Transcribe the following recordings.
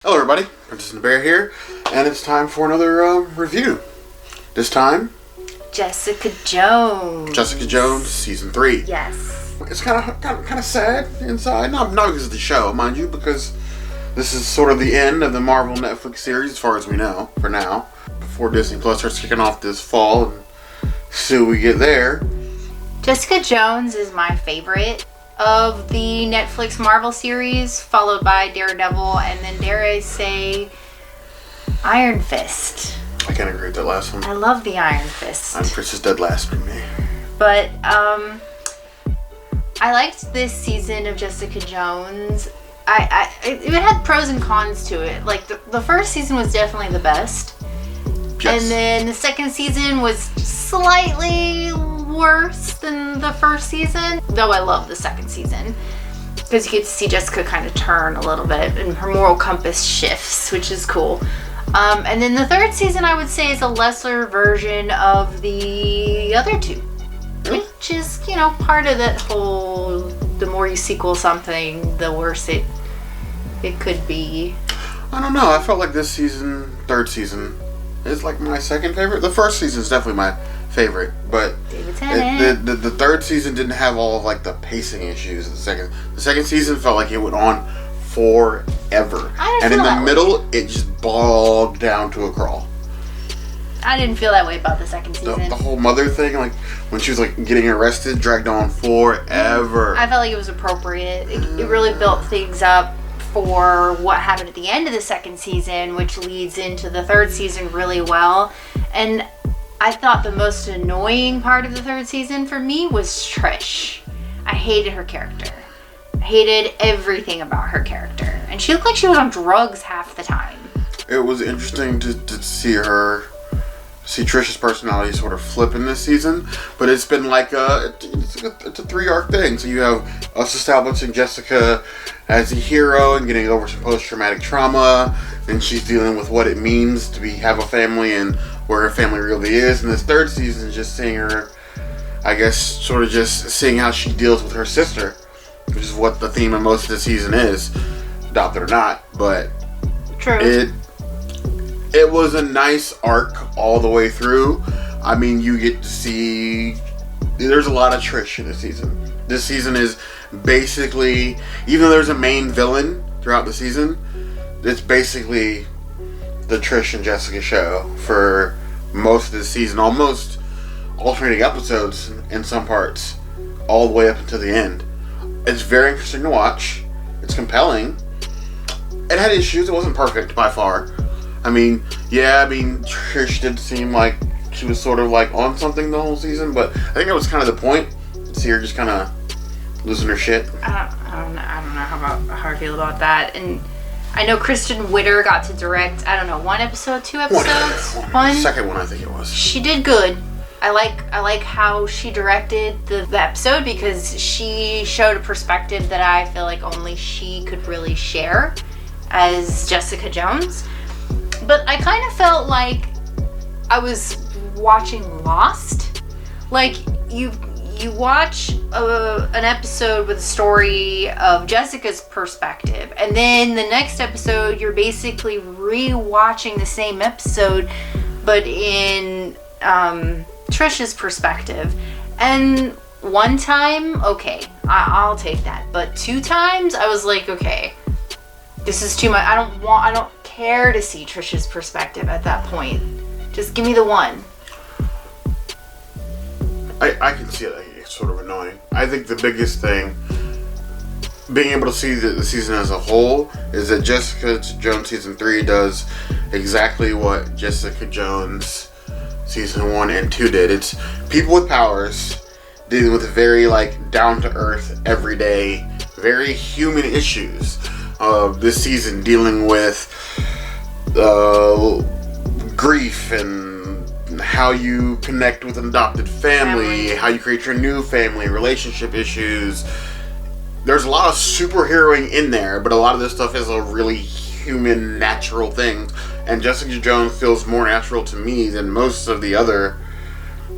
Hello everybody, Princess and the Bear here, and it's time for another review. This time, Jessica Jones. Jessica Jones, Season 3. Yes. It's kind of sad inside, not because of the show, mind you, because this is sort of the end of the Marvel Netflix series, as far as we know, for now, before Disney Plus starts kicking off this fall, and see what we get there. Jessica Jones is my favorite of the Netflix Marvel series, followed by Daredevil, and then dare I say, Iron Fist. I can't agree with that last one. I love the Iron Fist. Iron Fist is dead last for me. But, I liked this season of Jessica Jones. It had pros and cons to it. Like, the first season was definitely the best. Yes. And then the second season was slightly worse than the first season, though I love the second season because you get to see Jessica kind of turn a little bit and her moral compass shifts, which is cool. And then the third season, I would say, is a lesser version of the other two, which is, part of that whole, the more you sequel something, the worse it could be. I don't know, I felt like this season, third season, is like my second favorite. The first season is definitely my favorite, but the third season didn't have all of like the pacing issues. The second season felt like it went on forever, and in the middle it just bogged down to a crawl. I didn't feel that way about the second season. The whole mother thing, like when she was like getting arrested, dragged on forever. I felt like it was appropriate. It really built things up for what happened at the end of the second season, which leads into the third season really well. And I thought the most annoying part of the third season for me was Trish. I hated her character. I hated everything about her character. And she looked like she was on drugs half the time. It was interesting to see Trish's personality sort of flip in this season, but it's been like it's a 3-arc thing. So you have us establishing Jessica as a hero and getting over some post-traumatic trauma, and she's dealing with what it means to have a family and where her family really is. And this third season is just seeing her, I guess, sort of just seeing how she deals with her sister, which is what the theme of most of the season is, adopted or not. But true. It was a nice arc all the way through. I mean, you get to see there's a lot of Trish in this season. This season is basically, even though there's a main villain throughout the season, it's basically the Trish and Jessica show for most of the season, almost alternating episodes in some parts, all the way up until the end. It's very interesting to watch. It's compelling. It had issues. It wasn't perfect by far. I mean, Trish did seem like she was sort of like on something the whole season, but I think that was kind of the point. To see her just kind of losing her shit. I don't know how I feel about that. And I know Kristen Witter got to direct, 1 episode, 2 episodes? One? Second one, I think it was. She did good. I like how she directed the episode because she showed a perspective that I feel like only she could really share as Jessica Jones. But I kind of felt like I was watching Lost. Like, you watch an episode with a story of Jessica's perspective, and then the next episode you're basically re-watching the same episode, but in Trish's perspective. And one time, okay, I'll take that. But 2 times, I was like, okay, this is too much. I don't care to see Trish's perspective at that point. Just give me the one. I can see it. It's sort of annoying. I think the biggest thing, being able to see the season as a whole, is that Jessica Jones Season 3 does exactly what Jessica Jones Season 1 and 2 did. It's people with powers dealing with very, down-to-earth, everyday, very human issues. This season dealing with grief and how you connect with an adopted family, how you create your new family, relationship issues. There's a lot of superheroing in there, but a lot of this stuff is a really human, natural thing. And Jessica Jones feels more natural to me than most of the other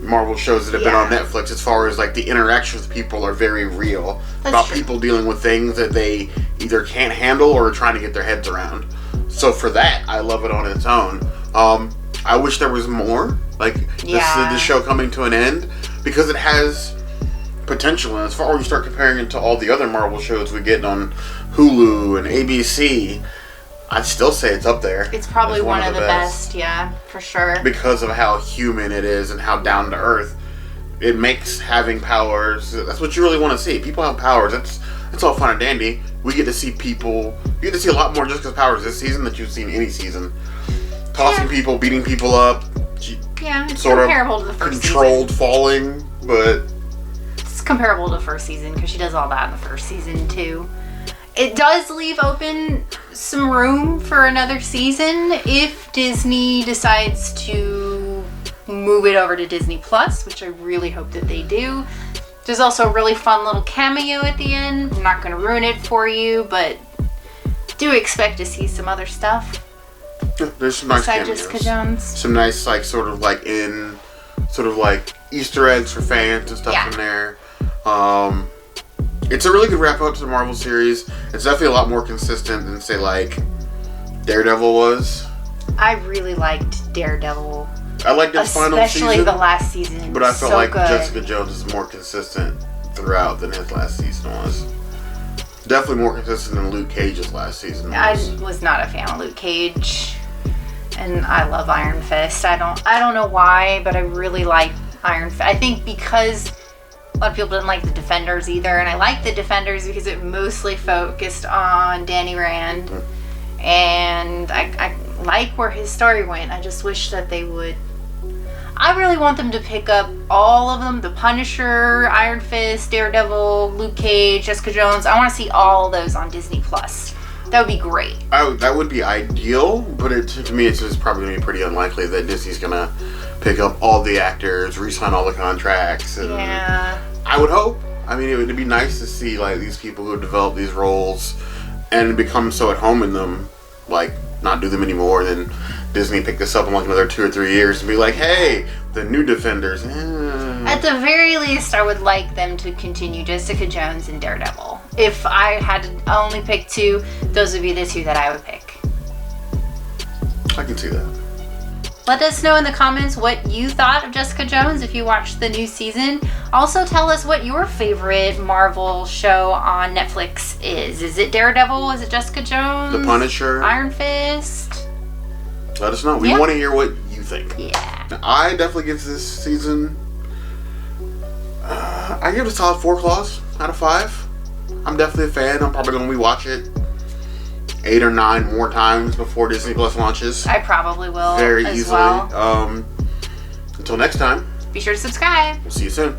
Marvel shows that have been on Netflix, as far as the interactions with people are very real. That's about true. People dealing with things that they either can't handle or are trying to get their heads around. So for that, I love it on its own. I wish there was more. Like, this show coming to an end, because it has potential. And as far as you start comparing it to all the other Marvel shows we get on Hulu and ABC, I'd still say it's up there. It's probably one of the best, yeah, for sure. Because of how human it is and how down to earth. It makes having powers, that's what you really want to see. People have powers, it's all fun and dandy. We get to see people, you get to see a lot more Jessica's powers this season than you've seen any season. Tossing people, beating people up. Yeah, it's sort comparable of to the first controlled season. Falling, but... It's comparable to the first season, because she does all that in the first season, too. It does leave open some room for another season if Disney decides to move it over to Disney Plus, which I really hope that they do. There's also a really fun little cameo at the end. I'm not going to ruin it for you, but do expect to see some other stuff. Yeah, there's some nice besides cameos. Jessica Jones. Some nice, like, sort of like Easter eggs for fans and stuff in there. It's a really good wrap up to the Marvel series. It's definitely a lot more consistent than, say, like, Daredevil was. I really liked Daredevil. I liked its final season. Especially the last season. But I felt so like good. Jessica Jones is more consistent throughout than his last season was. Definitely more consistent than Luke Cage's last season was. I was not a fan of Luke Cage. And I love Iron Fist. I don't know why, but I really like Iron Fist. I think because a lot of people didn't like the Defenders either, and I like the Defenders because it mostly focused on Danny Rand. And I like where his story went. I just wish that they would... I really want them to pick up all of them. The Punisher, Iron Fist, Daredevil, Luke Cage, Jessica Jones. I want to see all of those on Disney Plus. That would be great. That would be ideal, but to me it's just probably going to be pretty unlikely that Disney's going to pick up all the actors, re-sign all the contracts. And Yeah. I would hope. I mean, it would be nice to see, like, these people who develop these roles and become so at home in them, like, not do them anymore, and then Disney pick this up in like another 2 or 3 years and be like, hey, the new Defenders. At the very least, I would like them to continue Jessica Jones and Daredevil. If I had to only pick two, those would be the two that I would pick. I can see that. Let us know in the comments what you thought of Jessica Jones if you watched the new season. Also tell us what your favorite Marvel show on Netflix is. Is it Daredevil? Is it Jessica Jones? The Punisher. Iron Fist? Let us know. We want to hear what you think. Yeah. Now, I definitely give this season, I give it a solid 4 claws out of 5. I'm definitely a fan. I'm probably going to rewatch it 8 or 9 more times before Disney Plus launches. I probably will Very as easily. well. Until next time. Be sure to subscribe. We'll see you soon.